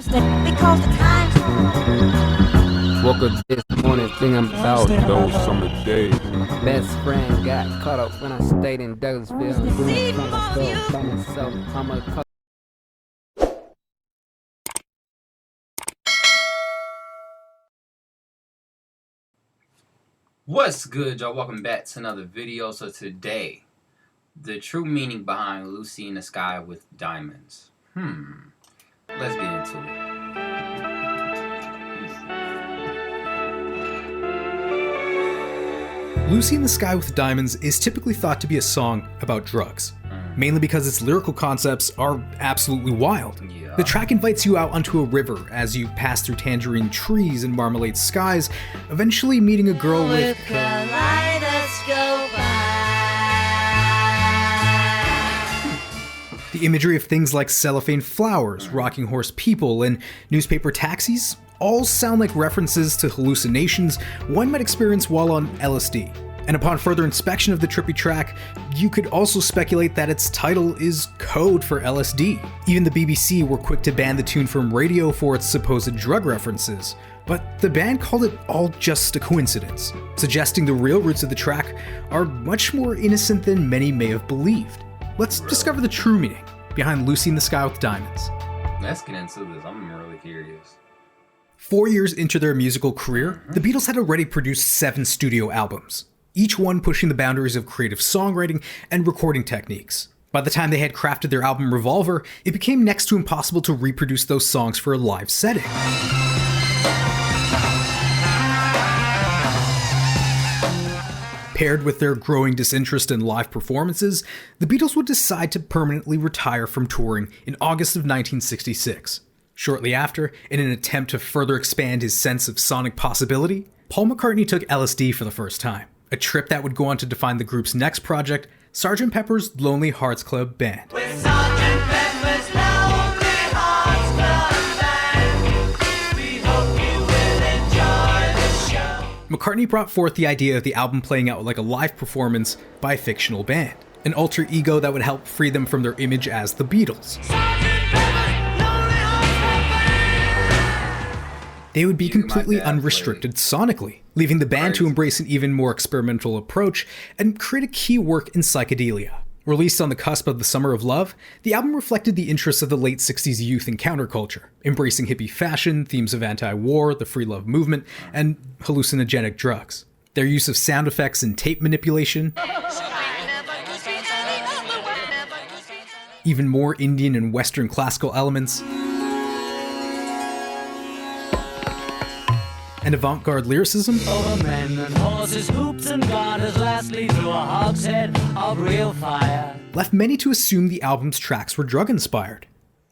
Because the times Woke up this morning thinking about Those summer days. best friend got caught up when I stayed in Douglasville. Doing fun stuff by myself. I'm a What's good, y'all? Welcome back to another video. So today, the true meaning behind Lucy in the Sky with Diamonds. Let's get into it. Lucy in the Sky with Diamonds is typically thought to be a song about drugs, mainly because its lyrical concepts are absolutely wild. Yeah. The track invites you out onto a river as you pass through tangerine trees and marmalade skies, eventually meeting a girl with the imagery of things like cellophane flowers, rocking horse people, and newspaper taxis all sound like references to hallucinations one might experience while on LSD. And upon further inspection of the trippy track, you could also speculate that its title is code for LSD. Even the BBC were quick to ban the tune from radio for its supposed drug references, but the band called it all just a coincidence, suggesting the real roots of the track are much more innocent than many may have believed. Let's discover the true meaning behind Lucy in the Sky with Diamonds. Let's get into this. I'm really curious. 4 years into their musical career, the Beatles had already produced 7 studio albums, each one pushing the boundaries of creative songwriting and recording techniques. By the time they had crafted their album Revolver, it became next to impossible to reproduce those songs for a live setting. Paired with their growing disinterest in live performances, the Beatles would decide to permanently retire from touring in August of 1966. Shortly after, in an attempt to further expand his sense of sonic possibility, Paul McCartney took LSD for the first time, a trip that would go on to define the group's next project, Sgt. Pepper's Lonely Hearts Club Band. McCartney brought forth the idea of the album playing out like a live performance by a fictional band, an alter ego that would help free them from their image as the Beatles. They would be completely unrestricted sonically, leaving the band to embrace an even more experimental approach and create a key work in psychedelia. Released on the cusp of the Summer of Love, the album reflected the interests of the late 60s youth in counterculture, embracing hippie fashion, themes of anti-war, the free love movement, and hallucinogenic drugs. Their use of sound effects and tape manipulation, even more Indian and Western classical elements, and avant-garde lyricism Over men and horses, hoops and garters, lastly through a hogshead of real fire. left many to assume the album's tracks were drug-inspired.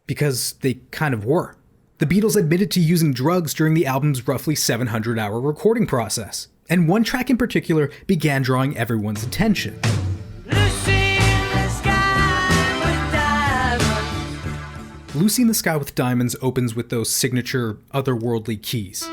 Because they kind of were. The Beatles admitted to using drugs during the album's roughly 700-hour recording process, and one track in particular began drawing everyone's attention. Lucy in the Sky with Diamonds opens with those signature otherworldly keys.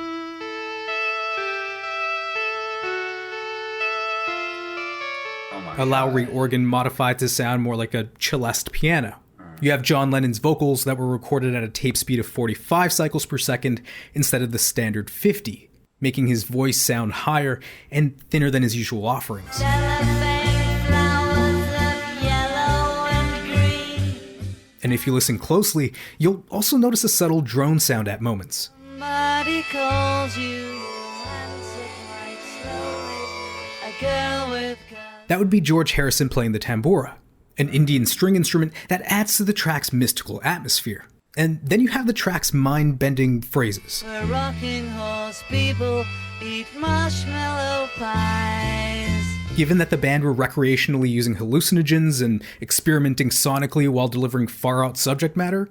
A Lowry organ modified to sound more like a celeste piano. You have John Lennon's vocals that were recorded at a tape speed of 45 cycles per second instead of the standard 50, making his voice sound higher and thinner than his usual offerings. And if you listen closely, you'll also notice a subtle drone sound at moments. somebody calls you, answer quite slowly. A girl with That would be George Harrison playing the tambura, an Indian string instrument that adds to the track's mystical atmosphere. And then you have the track's mind-bending phrases. a rocking horse, people eat marshmallow pies. Given that the band were recreationally using hallucinogens and experimenting sonically while delivering far-out subject matter,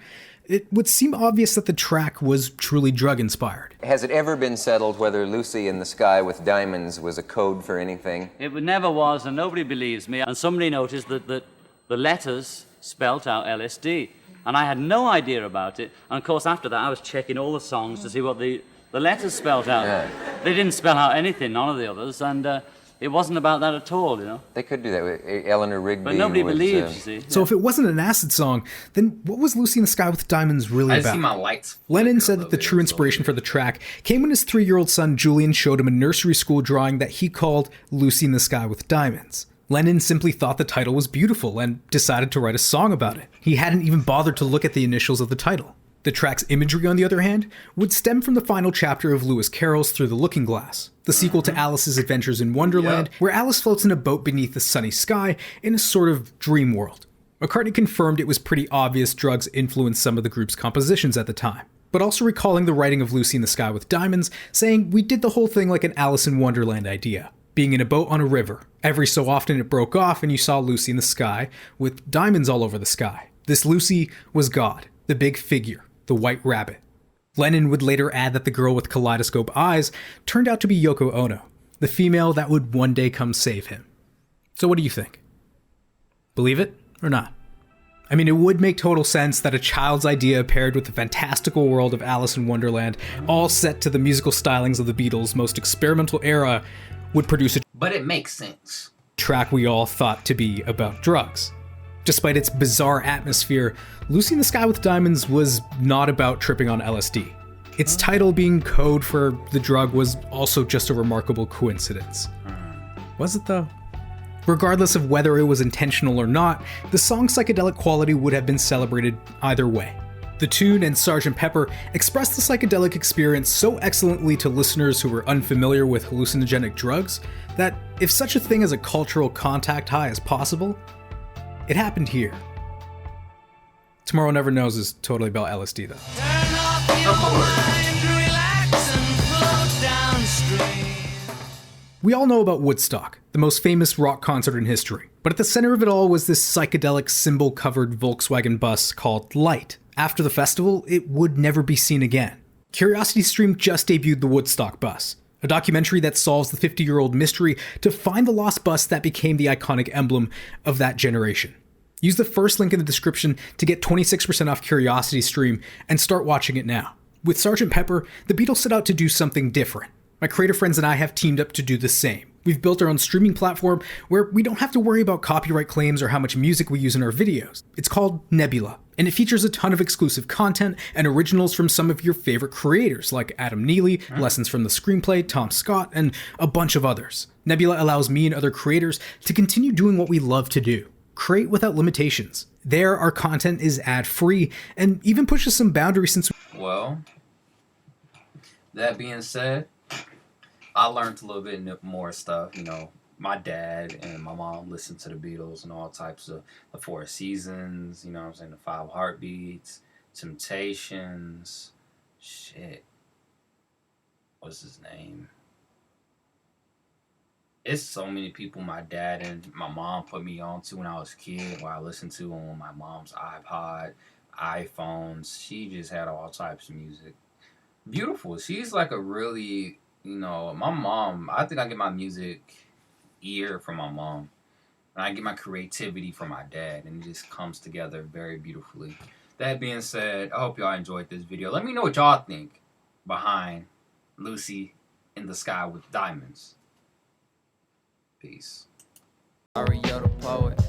it would seem obvious that the track was truly drug-inspired. Has it ever been settled whether Lucy in the Sky with Diamonds was a code for anything? It never was, and nobody believes me. And somebody noticed that the letters spelt out LSD. And I had no idea about it. And of course, after that, I was checking all the songs to see what the letters spelt out. Yeah. They didn't spell out anything, none of the others. And It wasn't about that at all, you know. They could do that with Eleanor Rigby. But nobody was, believes, you see. So if it wasn't an acid song, then what was Lucy in the Sky with Diamonds really I about? see my lights. Lennon flicker a said that little the bit, true so- inspiration for the track came when his 3-year-old son Julian showed him a nursery school drawing that he called Lucy in the Sky with Diamonds. Lennon simply thought the title was beautiful and decided to write a song about it. He hadn't even bothered to look at the initials of the title. The track's imagery, on the other hand, would stem from the final chapter of Lewis Carroll's Through the Looking Glass, the sequel to Alice's Adventures in Wonderland, where Alice floats in a boat beneath the sunny sky in a sort of dream world. McCartney confirmed it was pretty obvious drugs influenced some of the group's compositions at the time, but also recalling the writing of Lucy in the Sky with Diamonds, saying, "We did the whole thing like an Alice in Wonderland idea. Being in a boat on a river. Every so often it broke off and you saw Lucy in the sky with diamonds all over the sky. This Lucy was God, the big figure, the white rabbit." Lennon would later add that the girl with kaleidoscope eyes turned out to be Yoko Ono, the female that would one day come save him. So what do you think? Believe it or not? I mean, it would make total sense that a child's idea paired with the fantastical world of Alice in Wonderland, all set to the musical stylings of the Beatles' most experimental era, would produce a But it makes sense. track we all thought to be about drugs. Despite its bizarre atmosphere, Lucy in the Sky with Diamonds was not about tripping on LSD. Its title being code for the drug was also just a remarkable coincidence. Was it though? Regardless of whether it was intentional or not, the song's psychedelic quality would have been celebrated either way. The tune and Sgt. Pepper expressed the psychedelic experience so excellently to listeners who were unfamiliar with hallucinogenic drugs that if such a thing as a cultural contact high is possible, it happened here. Tomorrow Never Knows is totally about LSD though. Turn off your mind, relax and float downstream. We all know about Woodstock, the most famous rock concert in history, but at the center of it all was this psychedelic symbol-covered Volkswagen bus called Light. After the festival, it would never be seen again. CuriosityStream just debuted the Woodstock Bus, a documentary that solves the 50-year-old mystery to find the lost bus that became the iconic emblem of that generation. Use the first link in the description to get 26% off CuriosityStream and start watching it now. With Sgt. Pepper, the Beatles set out to do something different. My creator friends and I have teamed up to do the same. We've built our own streaming platform where we don't have to worry about copyright claims or how much music we use in our videos. It's called Nebula, and it features a ton of exclusive content and originals from some of your favorite creators like Adam Neely, Lessons from the Screenplay, Tom Scott, and a bunch of others. Nebula allows me and other creators to continue doing what we love to do. Create without limitations. There, our content is ad-free and even pushes some boundaries since Well, that being said, I learned a little bit more stuff. You know, my dad and my mom listened to the Beatles and all types of the Four Seasons, you know what I'm saying, the Five Heartbeats, Temptations, shit. What's his name? It's so many people my dad and my mom put me on to when I was a kid, what I listened to on my mom's iPod, iPhones. She just had all types of music. Beautiful. She's like a really, you know, my mom, I think I get my music ear from my mom. And I get my creativity from my dad. And it just comes together very beautifully. That being said, I hope y'all enjoyed this video. Let me know what y'all think behind Lucy in the Sky with Diamonds. Peace. Mario the poet.